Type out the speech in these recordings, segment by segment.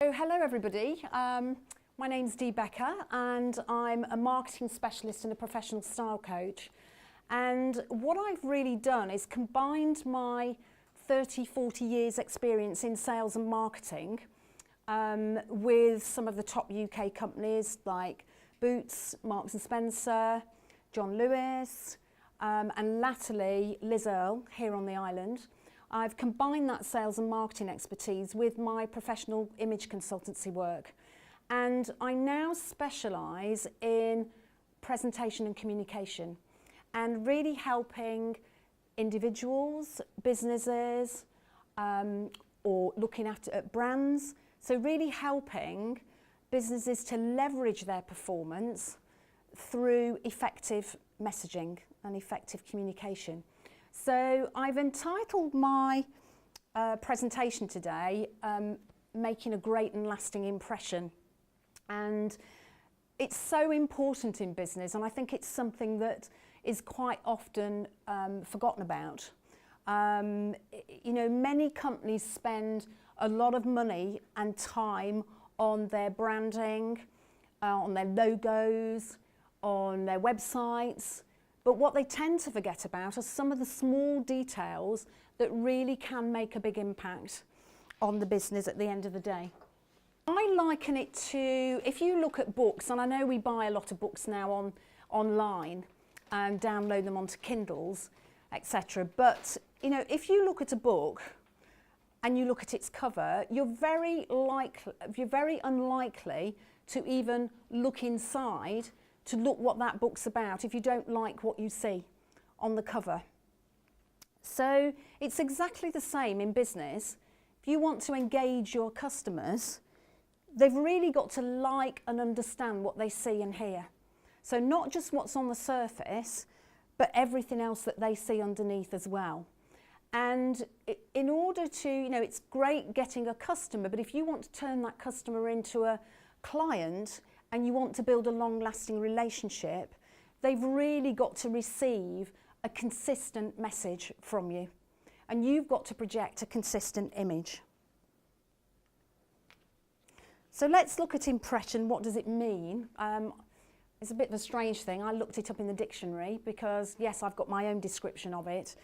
So hello everybody, my name's Dee Becker and I'm a marketing specialist and a professional style coach, and what I've really done is combined my 30-40 years experience in sales and marketing with some of the top UK companies like Boots, Marks and Spencer, John Lewis and latterly Liz Earle here on the island. I've combined that sales and marketing expertise with my professional image consultancy work, and I now specialise in presentation and communication and really helping individuals, businesses or looking at brands, so really helping businesses to leverage their performance through effective messaging and effective communication. So I've entitled my presentation today, Making a Great and Lasting Impression. And it's so important in business, and I think it's something that is quite often forgotten about. You know, many companies spend a lot of money and time on their branding, on their logos, on their websites. But what they tend to forget about are some of the small details that really can make a big impact on the business at the end of the day. I liken it to, if you look at books, and I know we buy a lot of books now online and download them onto Kindles, etc. But you know, if you look at a book and you look at its cover, you're very unlikely to even look inside to look what that book's about if you don't like what you see on the cover. So it's exactly the same in business. If you want to engage your customers, they've really got to like and understand what they see and hear. So not just what's on the surface, but everything else that they see underneath as well. And in order to, you know, it's great getting a customer, but if you want to turn that customer into a client, and you want to build a long-lasting relationship, they've really got to receive a consistent message from you. And you've got to project a consistent image. So let's look at impression. What does it mean? It's a bit of a strange thing. I looked it up in the dictionary because, yes, I've got my own description of it.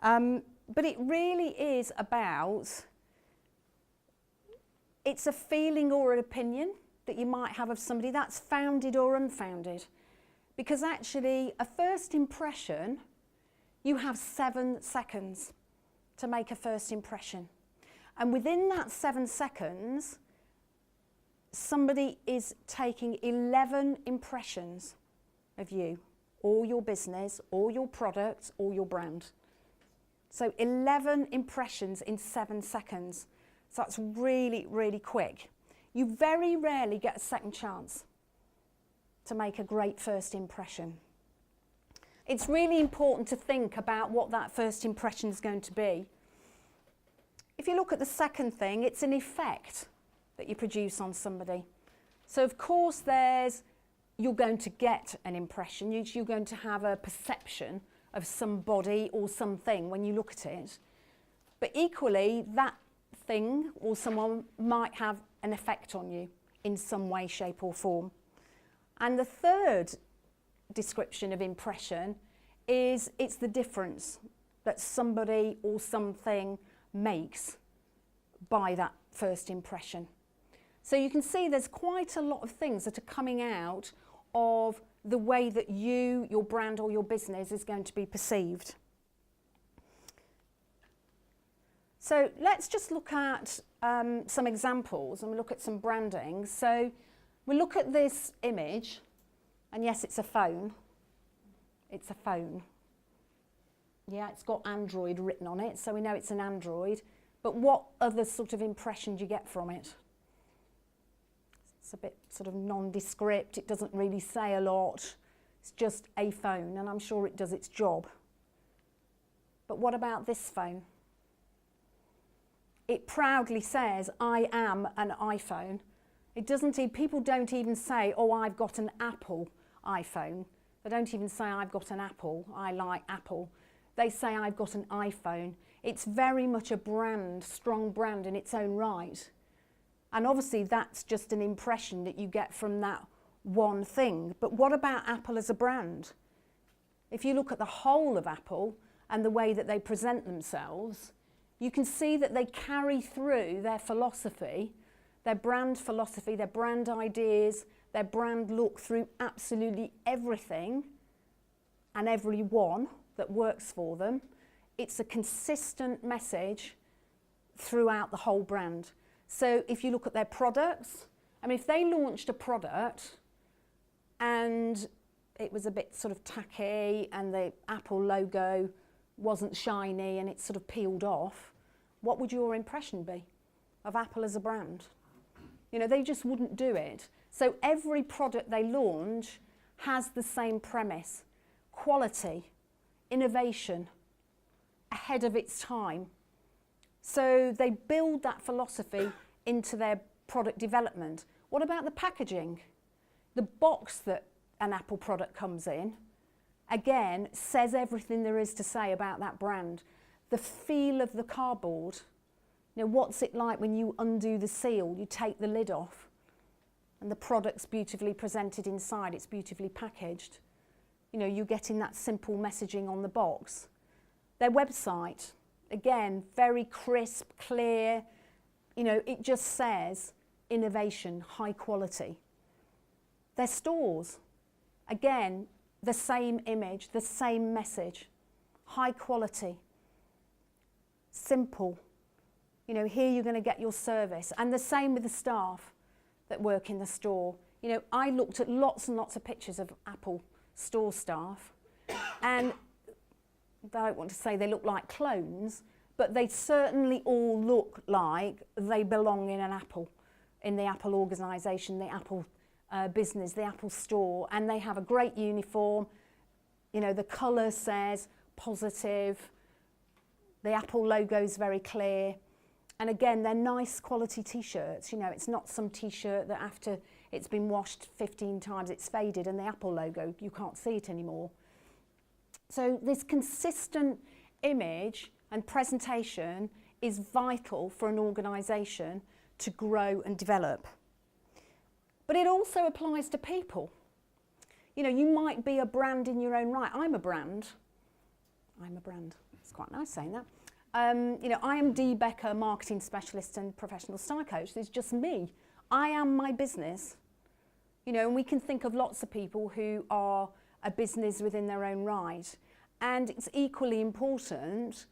But it really is about, it's a feeling or an opinion that you might have of somebody that's founded or unfounded. Because actually, a first impression, you have 7 seconds to make a first impression. And within that 7 seconds, somebody is taking 11 impressions of you, or your business, or your product, or your brand. So 11 impressions in 7 seconds. So that's really, really quick. You very rarely get a second chance to make a great first impression. It's really important to think about what that first impression is going to be. If you look at the second thing, it's an effect that you produce on somebody. So of course you're going to get an impression, you're going to have a perception of somebody or something when you look at it. But equally, that thing or someone might have an effect on you in some way, shape or form. And the third description of impression is it's the difference that somebody or something makes by that first impression. So you can see there's quite a lot of things that are coming out of the way that you, your brand or your business is going to be perceived. So let's just look at some examples and we'll look at some branding. So we'll look at this image, and yes, it's a phone. It's a phone. Yeah, it's got Android written on it, so we know it's an Android. But what other sort of impression do you get from it? It's a bit sort of nondescript. It doesn't really say a lot. It's just a phone, and I'm sure it does its job. But what about this phone? It proudly says, I am an iPhone. It doesn't, people don't even say, oh, I've got an Apple iPhone. They don't even say, I've got an Apple, I like Apple. They say, I've got an iPhone. It's very much a brand, strong brand in its own right. And obviously that's just an impression that you get from that one thing. But what about Apple as a brand? If you look at the whole of Apple and the way that they present themselves, you can see that they carry through their philosophy, their brand ideas, their brand look through absolutely everything and everyone that works for them. It's a consistent message throughout the whole brand. So if you look at their products, I mean, if they launched a product and it was a bit sort of tacky and the Apple logo wasn't shiny and it sort of peeled off, what would your impression be of Apple as a brand? You know, they just wouldn't do it. So every product they launch has the same premise: quality, innovation, ahead of its time. So they build that philosophy into their product development. What about the packaging? The box that an Apple product comes in, again, says everything there is to say about that brand. The feel of the cardboard, you know, what's it like when you undo the seal, you take the lid off, and the product's beautifully presented inside, it's beautifully packaged. You know, you're getting that simple messaging on the box. Their website, again, very crisp, clear, you know, it just says innovation, high quality. Their stores, again, the same image, the same message, high quality, simple. You know, here you're going to get your service. And the same with the staff that work in the store. You know, I looked at lots and lots of pictures of Apple store staff, and I don't want to say they look like clones, but they certainly all look like they belong in an Apple, in the Apple organisation, the Apple business, the Apple store, and they have a great uniform. You know, the colour says positive, the Apple logo is very clear, and again, they're nice quality t-shirts. You know, it's not some t-shirt that after it's been washed 15 times it's faded and the Apple logo, you can't see it anymore. So this consistent image and presentation is vital for an organisation to grow and develop. But it also applies to people. You know, you might be a brand in your own right. I'm a brand. It's quite nice saying that. You know, I am Dee Becker, marketing specialist and professional style coach. It's just me. I am my business. You know, and we can think of lots of people who are a business within their own right. And it's equally important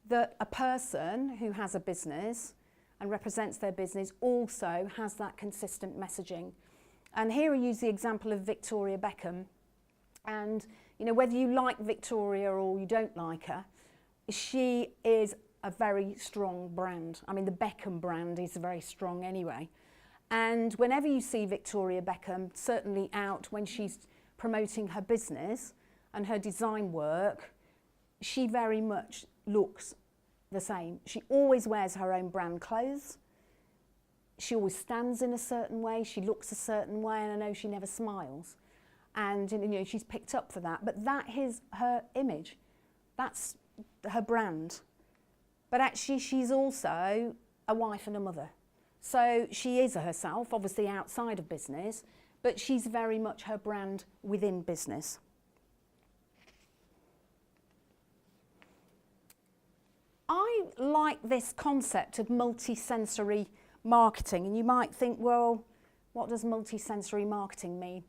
that a person who has a business and represents their business also has that consistent messaging. And here I use the example of Victoria Beckham. And, you know, whether you like Victoria or you don't like her, she is a very strong brand. I mean, the Beckham brand is very strong anyway. And whenever you see Victoria Beckham, certainly out when she's promoting her business and her design work, she very much looks the same. She always wears her own brand clothes. She always stands in a certain way. She looks a certain way, and I know she never smiles. And you know, she's picked up for that. But that is her image. That's her brand. But actually, she's also a wife and a mother. So she is herself, obviously outside of business, but she's very much her brand within business. I like this concept of multisensory marketing, and you might think, well, what does multisensory marketing mean?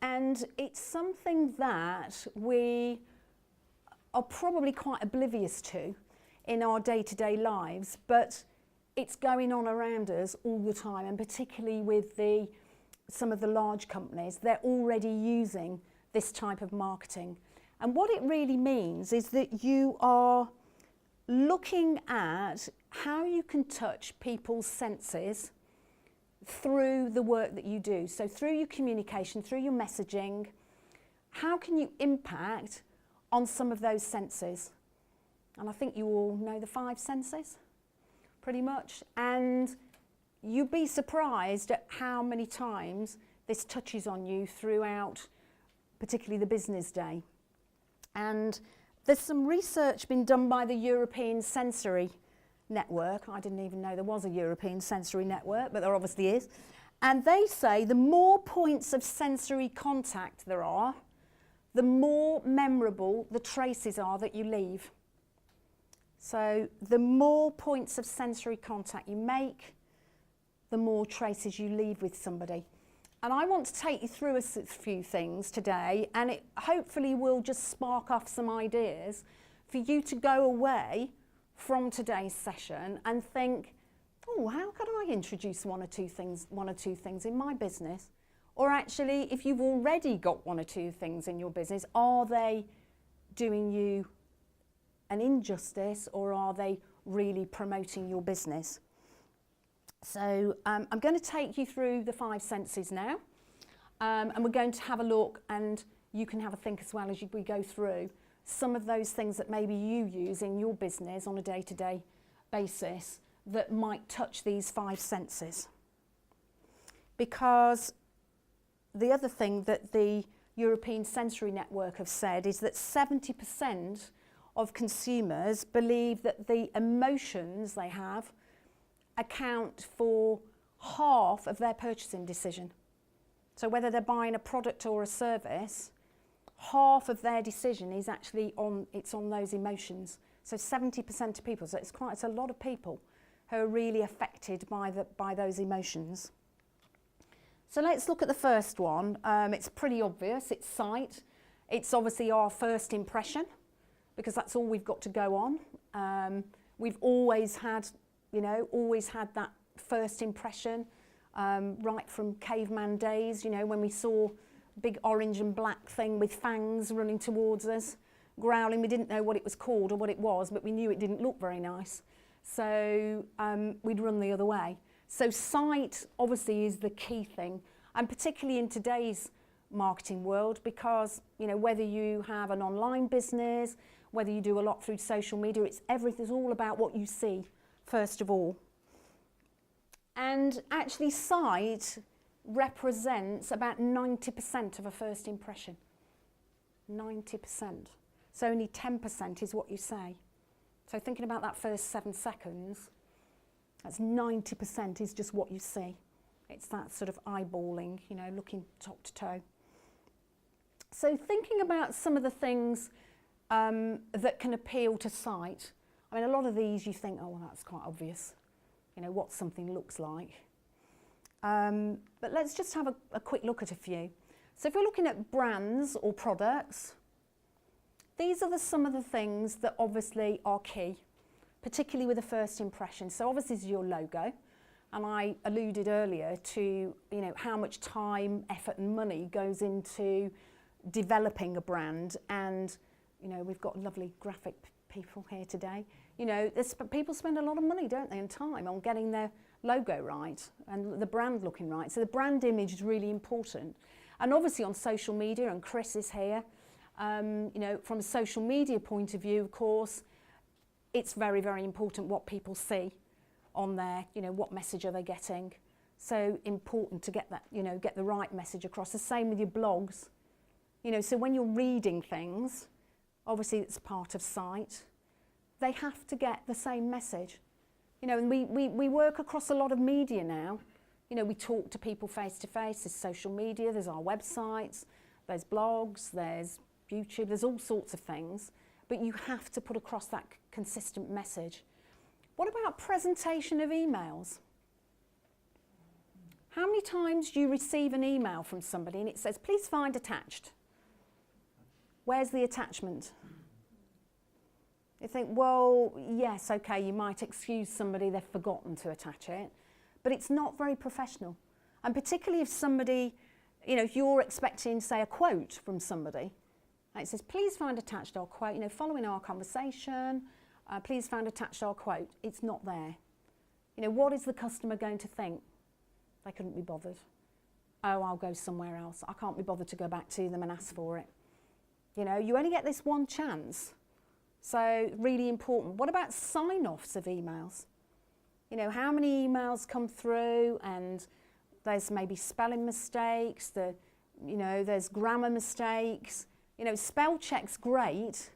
And it's something that we are probably quite oblivious to in our day-to-day lives, but it's going on around us all the time, and particularly with some of the large companies, they're already using this type of marketing. And what it really means is that you are looking at how you can touch people's senses through the work that you do. So through your communication, through your messaging, how can you impact on some of those senses? And I think you all know the 5 senses, pretty much. And you'd be surprised at how many times this touches on you throughout, particularly the business day. And there's some research been done by the European Sensory network. I didn't even know there was a European sensory network, but there obviously is. And they say the more points of sensory contact there are, the more memorable the traces are that you leave. So the more points of sensory contact you make, the more traces you leave with somebody. And I want to take you through a few things today, and it hopefully will just spark off some ideas for you to go away from today's session and think, oh, how could I introduce one or two things in my business? Or actually, if you've already got one or two things in your business, are they doing you an injustice, or are they really promoting your business? So I'm going to take you through the 5 senses now, and we're going to have a look, and you can have a think as well as we go through some of those things that maybe you use in your business on a day-to-day basis that might touch these 5 senses. Because the other thing that the European Sensory Network have said is that 70% of consumers believe that the emotions they have account for half of their purchasing decision. So whether they're buying a product or a service, half of their decision is actually on those emotions. So 70% of people, so it's a lot of people who are really affected by those emotions. So let's look at the first one. It's pretty obvious, it's sight. It's obviously our first impression, because that's all we've got to go on. We've always had that first impression, right from caveman days, when we saw a big orange and black thing with fangs running towards us, growling. We didn't know what it was called or what it was, but we knew it didn't look very nice. So we'd run the other way. So sight obviously is the key thing, and particularly in today's marketing world, because whether you have an online business, whether you do a lot through social media, it's all about what you see first of all. And actually sight represents about 90% of a first impression. 90%. So only 10% is what you say. So thinking about that first 7 seconds, that's 90% is just what you see. It's that sort of eyeballing, looking top to toe. So thinking about some of the things that can appeal to sight. I mean, a lot of these you think, oh, well, that's quite obvious, what something looks like. But let's just have a quick look at a few. So if we're looking at brands or products, these are some of the things that obviously are key, particularly with a first impression. So obviously this is your logo, and I alluded earlier to how much time, effort and money goes into developing a brand, and we've got lovely graphic people here today. People spend a lot of money, don't they, and time on getting their logo right and the brand looking right. So the brand image is really important. And obviously on social media, and Chris is here, from a social media point of view, of course, it's very, very important what people see on there, what message are they getting. So important to get that, get the right message across. The same with your blogs. So when you're reading things, obviously it's part of sight, they have to get the same message. And we work across a lot of media now. We talk to people face to face. There's social media, there's our websites, there's blogs, there's YouTube, there's all sorts of things. But you have to put across that consistent message. What about presentation of emails? How many times do you receive an email from somebody and it says, please find attached? Where's the attachment? You think, well, yes, okay, you might excuse somebody, they've forgotten to attach it, but it's not very professional. And particularly if somebody, if you're expecting, say, a quote from somebody, and it says, please find attached our quote, following our conversation, please find attached our quote, it's not there. What is the customer going to think? They couldn't be bothered. Oh, I'll go somewhere else. I can't be bothered to go back to them and ask for it. You only get this one chance. So really important. What about sign-offs of emails? How many emails come through and there's maybe spelling mistakes, there's grammar mistakes. Spell check's great,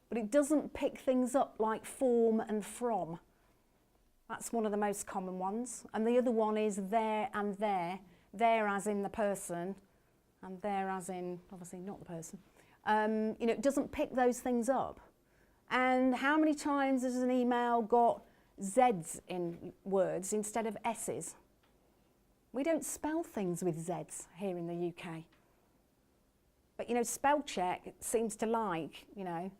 but it doesn't pick things up like form and from. That's one of the most common ones. And the other one is there and there. There as in the person, and there as in, obviously not the person. You know, it doesn't pick those things up. And how many times has an email got Z's in words instead of S's? We don't spell things with Z's here in the UK. But, you know, spell check seems to like, you know,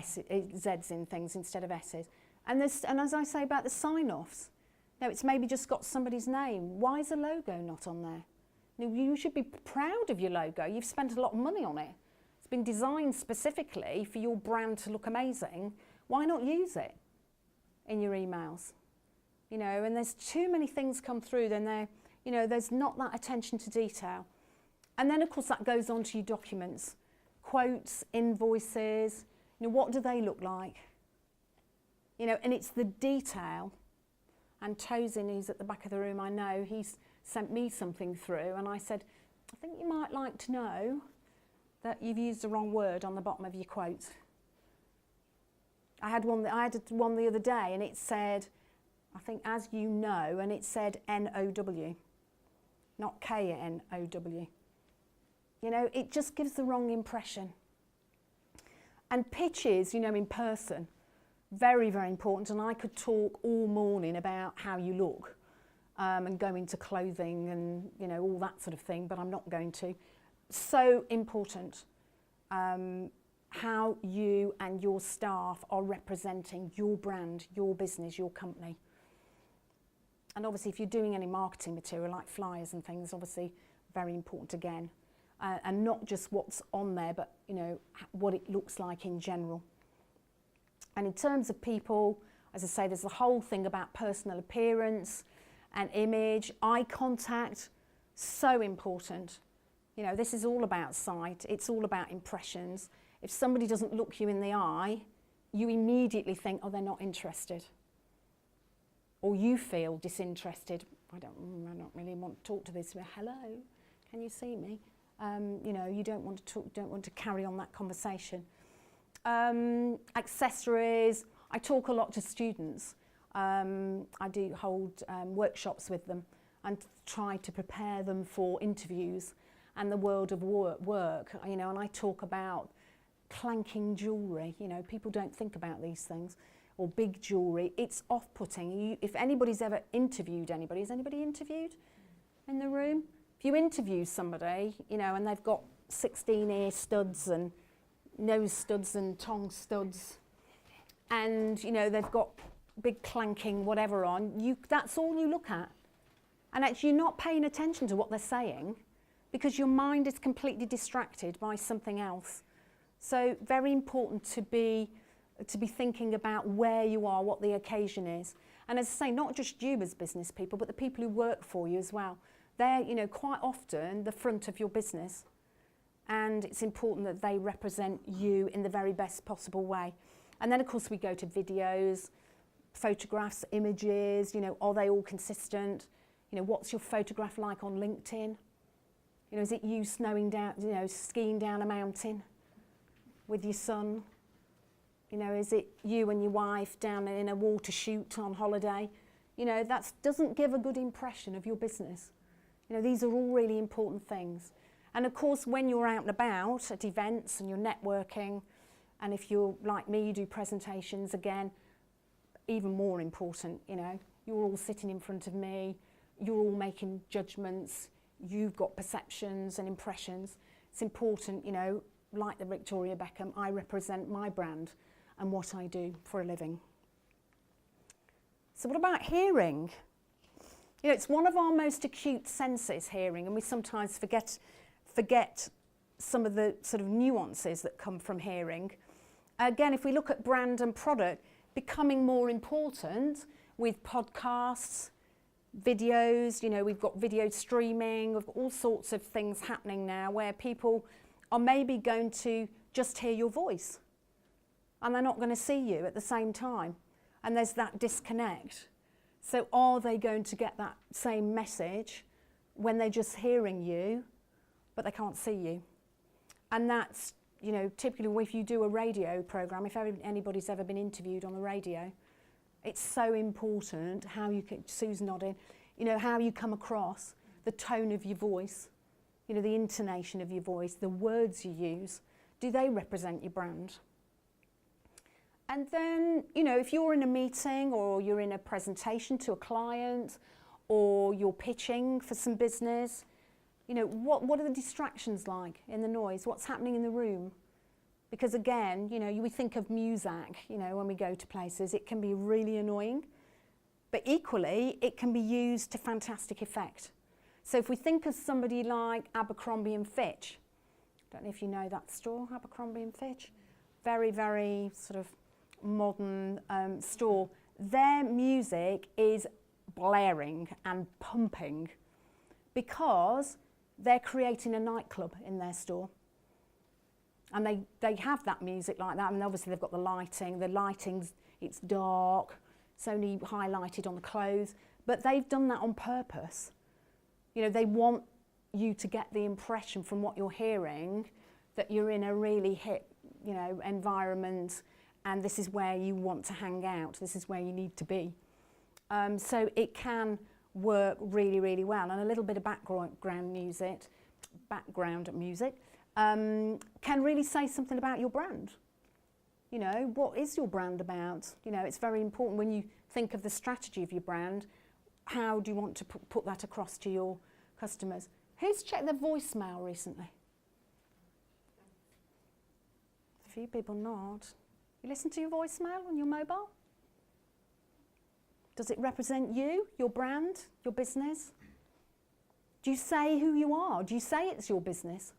Z's in things instead of S's. And as I say about the sign-offs, no, it's maybe just got somebody's name. Why is the logo not on there? You should be proud of your logo. You've spent a lot of money on it. It's been designed specifically for your brand to look amazing. Why not use it in your emails? You know, and there's too many things come through, then you know, there's not that attention to detail. And then, of course, that goes on to your documents. Quotes, invoices, you know, what do they look like? You know, and it's the detail. And Tosin, who's at the back of the room, I know, he's sent me something through, and I said, I think you might like to know that you've used the wrong word on the bottom of your quote. I had one the other day, and it said, I think, as you know, and it said N-O-W, not K-N-O-W. You know, it just gives the wrong impression. And pitches, you know, in person, very, very important. And I could talk all morning about how you look and go into clothing and, you know, all that sort of thing, but I'm not going to. So important how you and your staff are representing your brand, your business, your company. And obviously, if you're doing any marketing material like flyers and things, obviously very important again. And not just what's on there, but, you know, what it looks like in general. And in terms of people, as I say, there's the whole thing about personal appearance and image, eye contact, so important. You know, this is all about sight, it's all about impressions. If somebody doesn't look you in the eye, you immediately think, oh, they're not interested. Or you feel disinterested. I don't really want to talk to this. Hello, can you see me? You know, you don't want to talk, don't want to carry on that conversation. Accessories, I talk a lot to students. I do hold workshops with them and try to prepare them for interviews and the world of work, you know, and I talk about clanking jewellery. You know, people don't think about these things, or big jewellery. It's off-putting. If anybody's ever interviewed anybody, has anybody interviewed in the room? If you interview somebody, you know, and they've got 16 ear studs and nose studs and tongue studs, and, you know, they've got big clanking whatever on, that's all you look at. And actually you're not paying attention to what they're saying because your mind is completely distracted by something else. So very important to be thinking about where you are, what the occasion is. And as I say, not just you as business people, but the people who work for you as well. They're, you know, quite often the front of your business. And it's important that they represent you in the very best possible way. And then, of course, we go to videos, photographs, images, you know, are they all consistent? You know, what's your photograph like on LinkedIn? You know, is it you skiing down a mountain with your son? You know, is it you and your wife down in a water chute on holiday? You know, that doesn't give a good impression of your business. You know, these are all really important things. And of course, when you're out and about at events and you're networking, and if you're like me, you do presentations, again, even more important, you know, you're all sitting in front of me, you're all making judgments, you've got perceptions and impressions. It's important, you know, like the Victoria Beckham, I represent my brand and what I do for a living. So what about hearing? You know, it's one of our most acute senses, hearing, and we sometimes forget some of the sort of nuances that come from hearing. Again, if we look at brand and product, becoming more important with podcasts, videos, you know, we've got video streaming, we've got all sorts of things happening now where people are maybe going to just hear your voice and they're not going to see you at the same time, and there's that disconnect. So are they going to get that same message when they're just hearing you but they can't see you? And that's, you know, typically if you do a radio program, if anybody's ever been interviewed on the radio, It's so important how you, Sue's nodding, you know, how you come across, the tone of your voice, you know, the intonation of your voice, the words you use. Do they represent your brand? And then, you know, if you're in a meeting or you're in a presentation to a client or you're pitching for some business, you know, what are the distractions like in the noise? What's happening in the room? Because again, you know, we think of music, you know, when we go to places, it can be really annoying, but equally, it can be used to fantastic effect. So if we think of somebody like Abercrombie and Fitch, don't know if you know that store, Abercrombie and Fitch, very, very sort of modern store. Their music is blaring and pumping because they're creating a nightclub in their store. And they have that music like that, and obviously they've got the lighting's, it's dark, it's only highlighted on the clothes, but they've done that on purpose. You know, they want you to get the impression from what you're hearing that you're in a really hip, you know, environment, and this is where you want to hang out, this is where you need to be. So it can work really, really well, and a little bit of background music can really say something about your brand. You know, what is your brand about? You know, it's very important when you think of the strategy of your brand, how do you want to put that across to your customers? Who's checked their voicemail recently? A few people nod. You listen to your voicemail on your mobile? Does it represent you, your brand, your business? Do you say who you are? Do you say it's your business?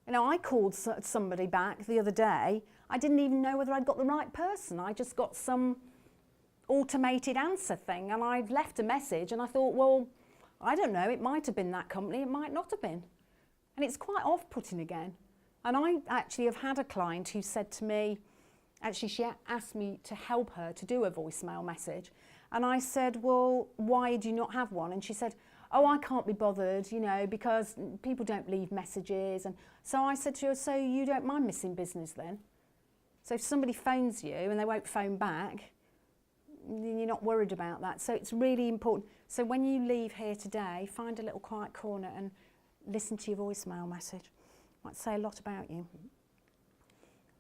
You know, I called somebody back the other day. I didn't even know whether I'd got the right person. I just got some automated answer thing, and I'd left a message, and I thought, well, I don't know, it might have been that company, it might not have been. And it's quite off-putting again. And I actually have had a client who said to me, actually she asked me to help her to do a voicemail message. And I said, well, why do you not have one? And she said, oh, I can't be bothered, you know, because people don't leave messages. And so I said to her, so you don't mind missing business then? So if somebody phones you and they won't phone back, then you're not worried about that. So it's really important. So when you leave here today, find a little quiet corner and listen to your voicemail message. It might say a lot about you.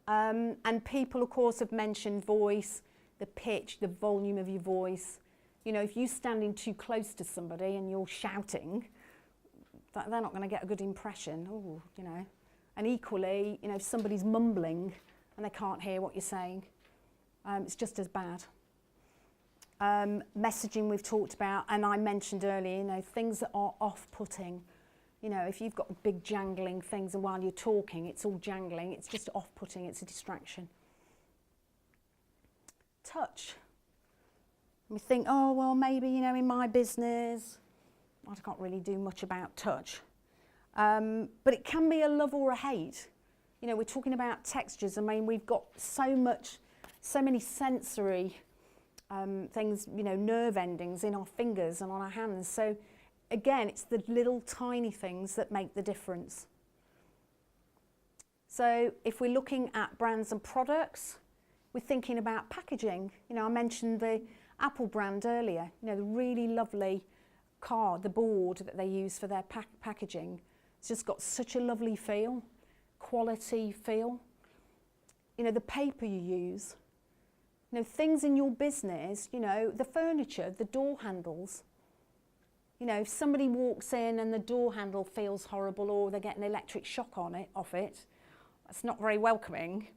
And people, of course, have mentioned voice, the pitch, the volume of your voice. You know, if you're standing too close to somebody and you're shouting, they're not going to get a good impression. Ooh, you know. And equally, you know, if somebody's mumbling and they can't hear what you're saying, it's just as bad. Messaging we've talked about, and I mentioned earlier, you know, things that are off-putting. You know, if you've got big jangling things and while you're talking, it's all jangling, it's just off-putting, it's a distraction. Touch. We think, oh, well, maybe, you know, in my business, I can't really do much about touch. But it can be a love or a hate. You know, we're talking about textures. I mean, we've got so many sensory things, you know, nerve endings in our fingers and on our hands. So again, it's the little tiny things that make the difference. So if we're looking at brands and products, we're thinking about packaging. You know, I mentioned the Apple brand earlier, you know, the really lovely card, the board that they use for their packaging. It's just got such a lovely feel, quality feel. You know, the paper you use, you know, things in your business, you know, the furniture, the door handles. You know, if somebody walks in and the door handle feels horrible or they get an electric shock off it, that's not very welcoming.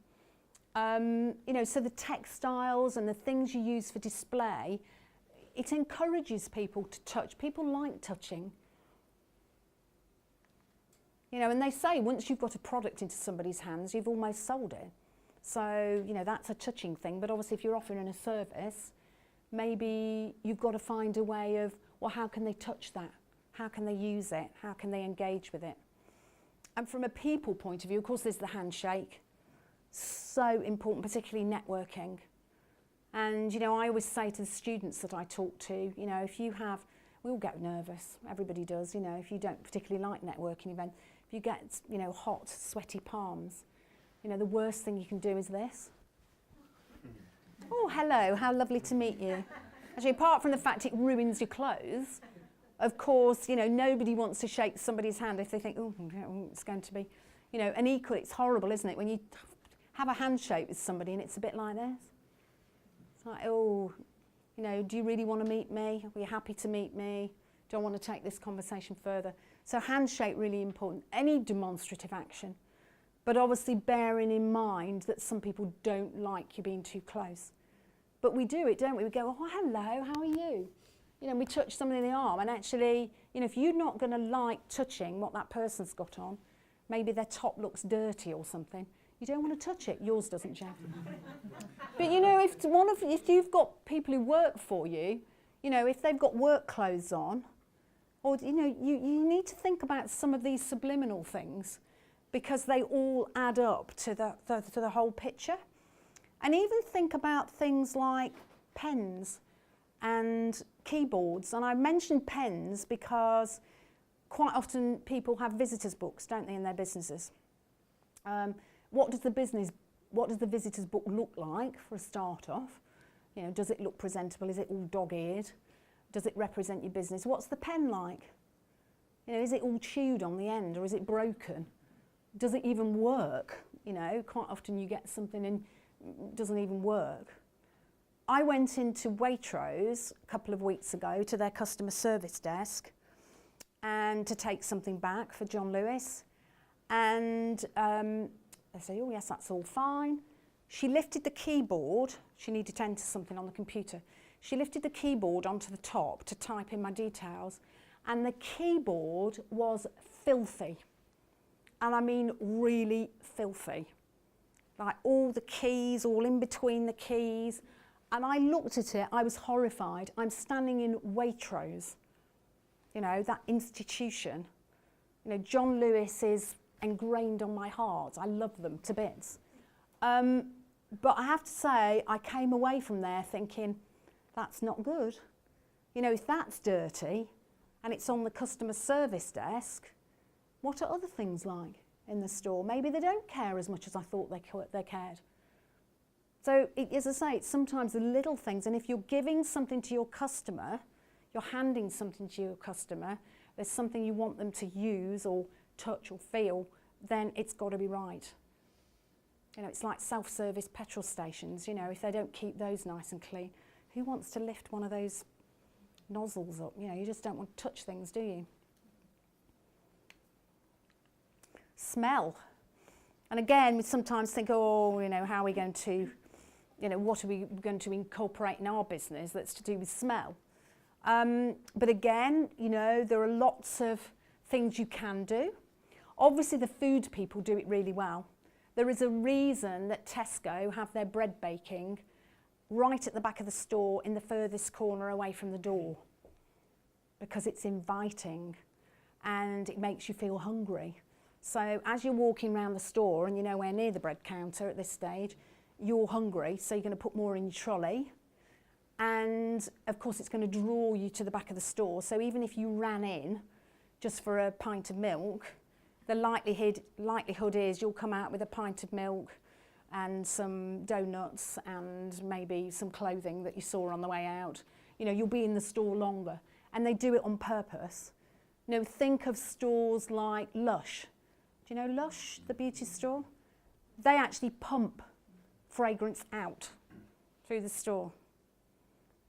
You know, so the textiles and the things you use for display, it encourages people to touch. People like touching. You know, and they say once you've got a product into somebody's hands, you've almost sold it. So, you know, that's a touching thing. But obviously if you're offering a service, maybe you've got to find a way of, well, how can they touch that? How can they use it? How can they engage with it? And from a people point of view, of course, there's the handshake. So important, particularly networking. And, you know, I always say to the students that I talk to, you know, if you have, we all get nervous, everybody does, you know, if you don't particularly like networking events, if you get, you know, hot, sweaty palms, you know, the worst thing you can do is this. Oh, hello, how lovely to meet you. Actually, apart from the fact it ruins your clothes, of course, you know, nobody wants to shake somebody's hand if they think, oh, it's going to be, you know, and equally, it's horrible, isn't it, when you have a handshake with somebody and it's a bit like this. It's like, oh, you know, do you really want to meet me? Are you happy to meet me? Do I want to take this conversation further? So handshake, really important. Any demonstrative action, but obviously bearing in mind that some people don't like you being too close. But we do it, don't we? We go, oh, hello, how are you? You know, we touch somebody in the arm, and actually, you know, if you're not going to like touching what that person's got on, maybe their top looks dirty or something, you don't want to touch it. Yours doesn't, Jeff. But you know, if you've got people who work for you, you know, if they've got work clothes on, or you know, you need to think about some of these subliminal things because they all add up to the whole picture. And even think about things like pens and keyboards. And I mentioned pens because quite often people have visitors' books, don't they, in their businesses. What does the visitor's book look like for a start off? You know, does it look presentable? Is it all dog-eared? Does it represent your business? What's the pen like? You know, is it all chewed on the end or is it broken? Does it even work? You know, quite often you get something and it doesn't even work. I went into Waitrose a couple of weeks ago to their customer service desk and to take something back for John Lewis. And they say, oh yes, that's all fine. She lifted the keyboard. She needed to enter something on the computer. She lifted the keyboard onto the top to type in my details, and the keyboard was filthy. And I mean really filthy. Like all the keys, all in between the keys. And I looked at it, I was horrified. I'm standing in Waitrose, you know, that institution. You know, John Lewis is ingrained on my heart. I love them to bits. But I have to say, I came away from there thinking, that's not good. You know, if that's dirty and it's on the customer service desk, what are other things like in the store? Maybe they don't care as much as I thought they cared. So, as I say, it's sometimes the little things, and if you're giving something to your customer, you're handing something to your customer, there's something you want them to use or touch or feel, then it's got to be right. You know, it's like self-service petrol stations, you know, if they don't keep those nice and clean, who wants to lift one of those nozzles up? You know, you just don't want to touch things, do you? Smell. And again, we sometimes think, oh, you know, how are we going to, you know, what are we going to incorporate in our business that's to do with smell? But again, you know, there are lots of things you can do. Obviously, the food people do it really well. There is a reason that Tesco have their bread baking right at the back of the store in the furthest corner away from the door, because it's inviting and it makes you feel hungry. So as you're walking around the store and you're nowhere near the bread counter at this stage, you're hungry, so you're going to put more in your trolley. And of course it's going to draw you to the back of the store. So even if you ran in just for a pint of milk, the likelihood is you'll come out with a pint of milk and some donuts and maybe some clothing that you saw on the way out. You know, you'll be in the store longer. And they do it on purpose. You know, think of stores like Lush. Do you know Lush, the beauty store? They actually pump fragrance out through the store.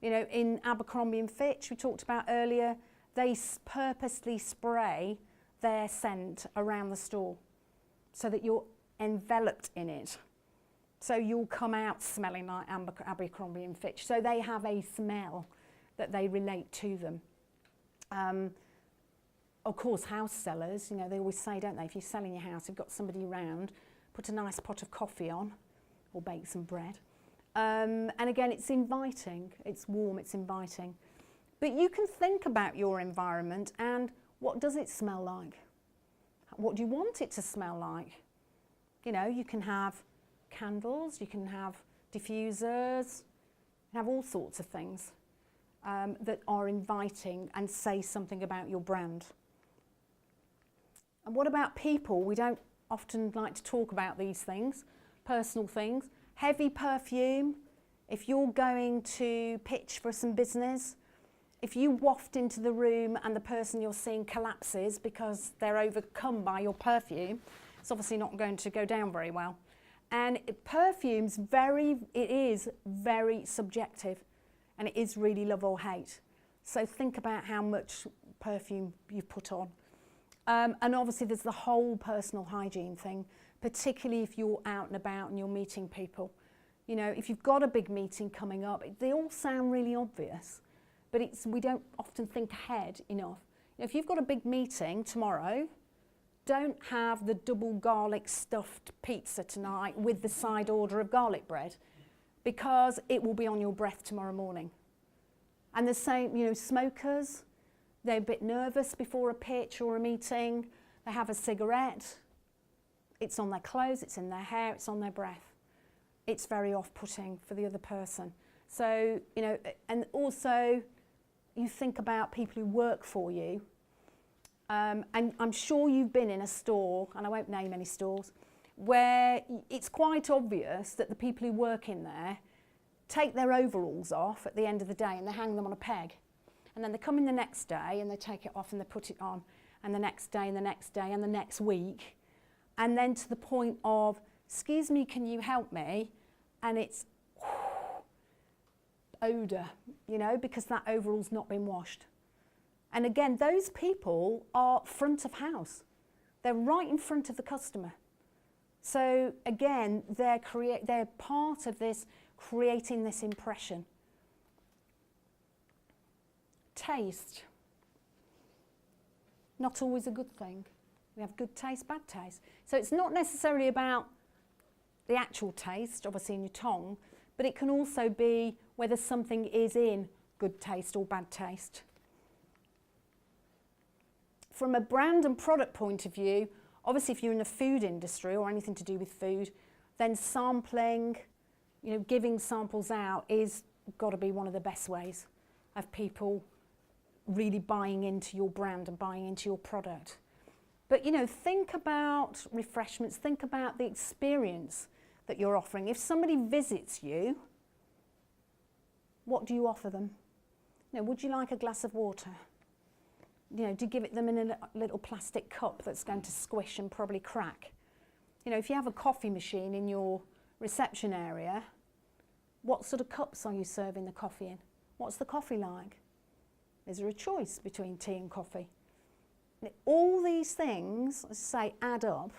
You know, in Abercrombie and Fitch, we talked about earlier, they purposely spray their scent around the store so that you're enveloped in it. So you'll come out smelling like Abercrombie and Fitch. So they have a smell that they relate to them. Of course, house sellers, you know, they always say, don't they, if you're selling your house, you've got somebody around, put a nice pot of coffee on, or bake some bread. And again, it's inviting, it's warm, it's inviting. But you can think about your environment and what does it smell like? What do you want it to smell like? You know, you can have candles, you can have diffusers, you can have all sorts of things that are inviting and say something about your brand. And what about people? We don't often like to talk about these things, personal things. Heavy perfume, if you're going to pitch for some business, if you waft into the room and the person you're seeing collapses because they're overcome by your perfume, it's obviously not going to go down very well. And perfume's it is very subjective, and it is really love or hate. So think about how much perfume you put on. And obviously there's the whole personal hygiene thing, particularly if you're out and about and you're meeting people. You know, if you've got a big meeting coming up, they all sound really obvious, but we don't often think ahead enough. If you've got a big meeting tomorrow, don't have the double garlic stuffed pizza tonight with the side order of garlic bread, because it will be on your breath tomorrow morning. And the same, you know, smokers, they're a bit nervous before a pitch or a meeting. They have a cigarette. It's on their clothes, it's in their hair, it's on their breath. It's very off-putting for the other person. So, you know, and also you think about people who work for you. And I'm sure you've been in a store, and I won't name any stores, where it's quite obvious that the people who work in there take their overalls off at the end of the day and they hang them on a peg. And then they come in the next day and they take it off and they put it on, and the next day and the next day and the next week. And then to the point of, excuse me, can you help me? And it's odour, you know, because that overall's not been washed. And again, those people are front of house. They're right in front of the customer. So again, they're part of this, creating this impression. Taste. Not always a good thing. We have good taste, bad taste. So it's not necessarily about the actual taste, obviously in your tongue, but it can also be whether something is in good taste or bad taste. From a brand and product point of view, obviously if you're in the food industry or anything to do with food, then sampling, you know, giving samples out is got to be one of the best ways of people really buying into your brand and buying into your product. But, you know, think about refreshments, think about the experience that you're offering. If somebody visits you, what do you offer them? You know, would you like a glass of water? You know, do you give it them in a little plastic cup that's going to squish and probably crack? You know, if you have a coffee machine in your reception area, what sort of cups are you serving the coffee in? What's the coffee like? Is there a choice between tea and coffee? All these things, as I say, add up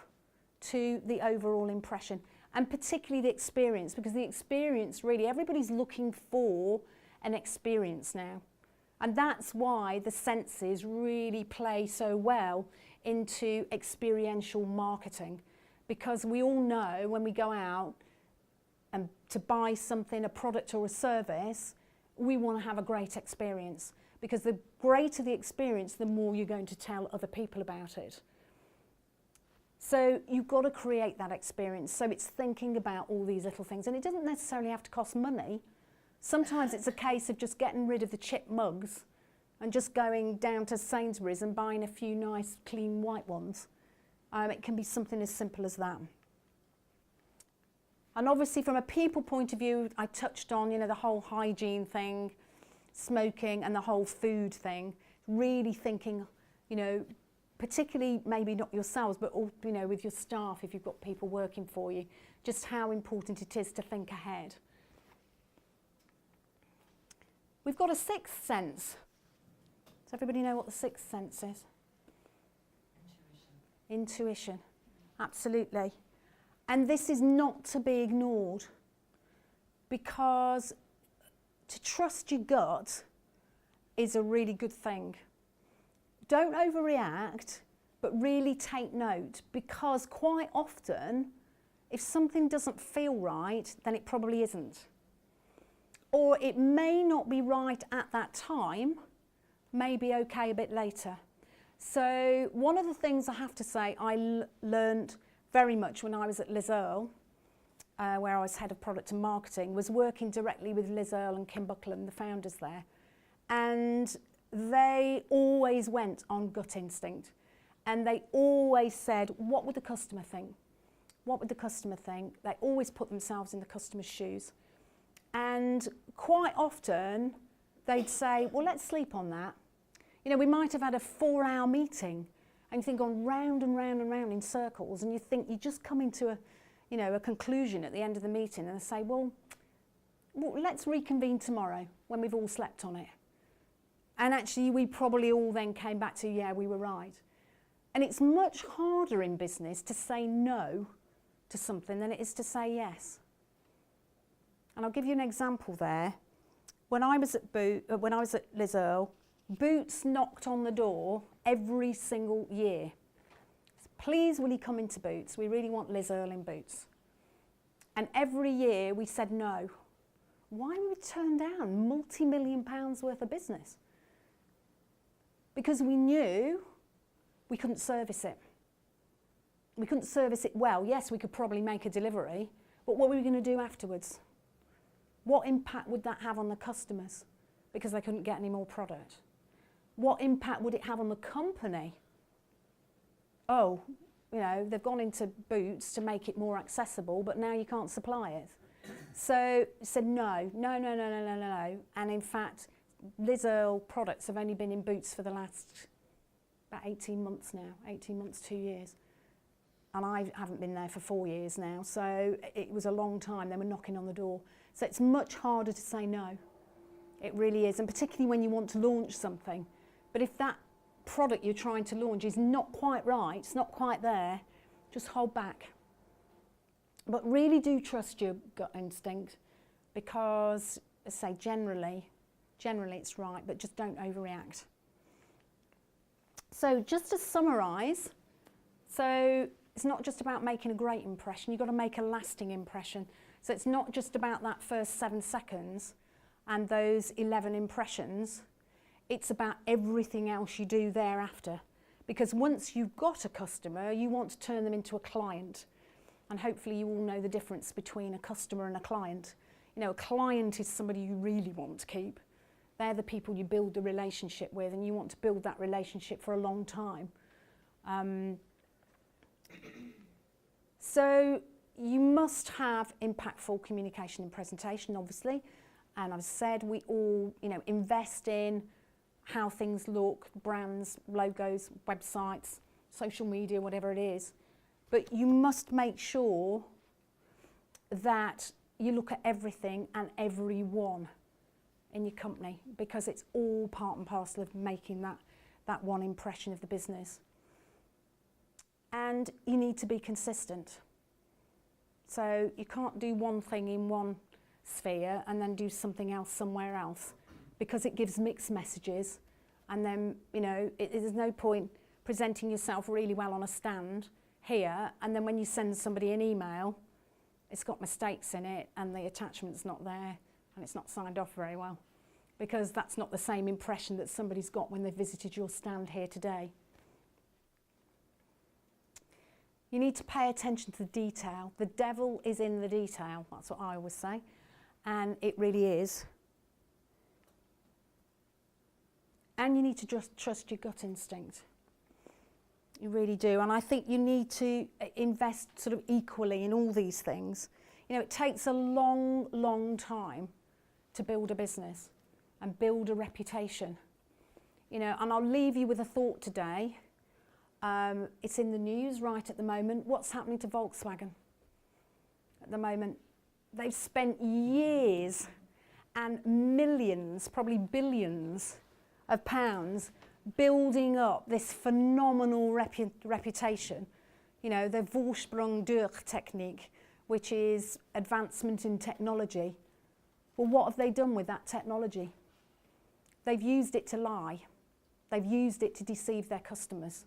to the overall impression, and particularly the experience, because the experience really, everybody's looking for an experience now. And that's why the senses really play so well into experiential marketing, because we all know when we go out and to buy something, a product or a service, we want to have a great experience, because the greater the experience, the more you're going to tell other people about it. So you've got to create that experience. So it's thinking about all these little things, and it doesn't necessarily have to cost money. Sometimes it's a case of just getting rid of the chip mugs and just going down to Sainsbury's and buying a few nice, clean white ones. It can be something as simple as that. And obviously from a people point of view, I touched on, you know, the whole hygiene thing, smoking and the whole food thing, really thinking, you know, particularly maybe not yourselves, but all, you know, with your staff, if you've got people working for you, just how important it is to think ahead. We've got a sixth sense. Does everybody know what the sixth sense is? Intuition. Absolutely. And this is not to be ignored, because to trust your gut is a really good thing. Don't overreact, but really take note, because quite often, if something doesn't feel right, then it probably isn't. Or it may not be right at that time, may be okay a bit later. So one of the things I have to say I learned very much when I was at Liz Earle, where I was head of product and marketing, was working directly with Liz Earle and Kim Buckland, the founders there. And they always went on gut instinct. And they always said, what would the customer think? What would the customer think? They always put themselves in the customer's shoes. And quite often they'd say, well, let's sleep on that. You know, we might have had a 4-hour meeting and you think gone round and round and round in circles, and you think you just come into a conclusion at the end of the meeting, and they say, well, let's reconvene tomorrow when we've all slept on it. And actually we probably all then came back to, yeah, we were right. And it's much harder in business to say no to something than it is to say yes. And I'll give you an example there. When I was at Liz Earle, Boots knocked on the door every single year. Please, will you come into Boots? We really want Liz Earle in Boots. And every year we said no. Why would we turn down multi-million pounds worth of business? Because we knew we couldn't service it. We couldn't service it well. Yes, we could probably make a delivery, but what were we going to do afterwards? What impact would that have on the customers because they couldn't get any more product? What impact would it have on the company? Oh, you know, they've gone into Boots to make it more accessible, but now you can't supply it. So said no. And in fact, Liz Earle products have only been in Boots for the last about 18 months now, 18 months, 2 years. And I haven't been there for 4 years now, so it was a long time. They were knocking on the door. So it's much harder to say no. It really is, and particularly when you want to launch something. But if that product you're trying to launch is not quite right, it's not quite there, just hold back. But really do trust your gut instinct, because, as I say, generally it's right, but just don't overreact. So just to summarise, so it's not just about making a great impression, you've got to make a lasting impression. So it's not just about that first 7 seconds and those 11 impressions, it's about everything else you do thereafter. Because once you've got a customer, you want to turn them into a client. And hopefully you all know the difference between a customer and a client. You know, a client is somebody you really want to keep. They're the people you build the relationship with, and you want to build that relationship for a long time. So you must have impactful communication and presentation, obviously. And I've said we all, invest in how things look, brands, logos, websites, social media, whatever it is. But you must make sure that you look at everything and everyone in your company, because it's all part and parcel of making that one impression of the business. And you need to be consistent. So you can't do one thing in one sphere and then do something else somewhere else, because it gives mixed messages. And then, there's no point presenting yourself really well on a stand here, and then when you send somebody an email, it's got mistakes in it and the attachment's not there and it's not signed off very well, because that's not the same impression that somebody's got when they visited your stand here today. You need to pay attention to the detail. The devil is in the detail, that's what I always say, and it really is. And you need to just trust your gut instinct. You really do, and I think you need to invest sort of equally in all these things. It takes a long, long time to build a business and build a reputation. And I'll leave you with a thought today. It's in the news right at the moment. What's happening to Volkswagen at the moment? They've spent years and millions, probably billions of pounds building up this phenomenal reputation, the Vorsprung durch technique, which is advancement in technology. Well, what have they done with that technology? They've used it to lie. They've used it to deceive their customers.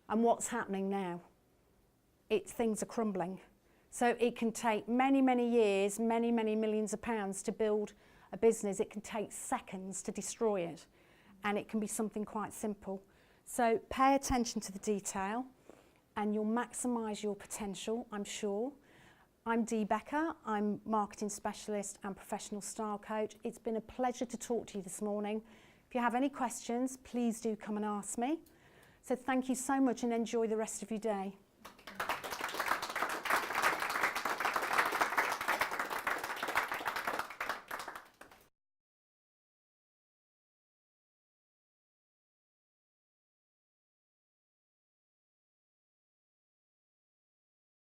And what's happening now? Things are crumbling. So it can take many, many years, many, many millions of pounds to build a business. It can take seconds to destroy it. And it can be something quite simple. So pay attention to the detail and you'll maximise your potential, I'm sure. I'm Dee Becker, I'm marketing specialist and professional style coach. It's been a pleasure to talk to you this morning. If you have any questions, please do come and ask me. So thank you so much and enjoy the rest of your day.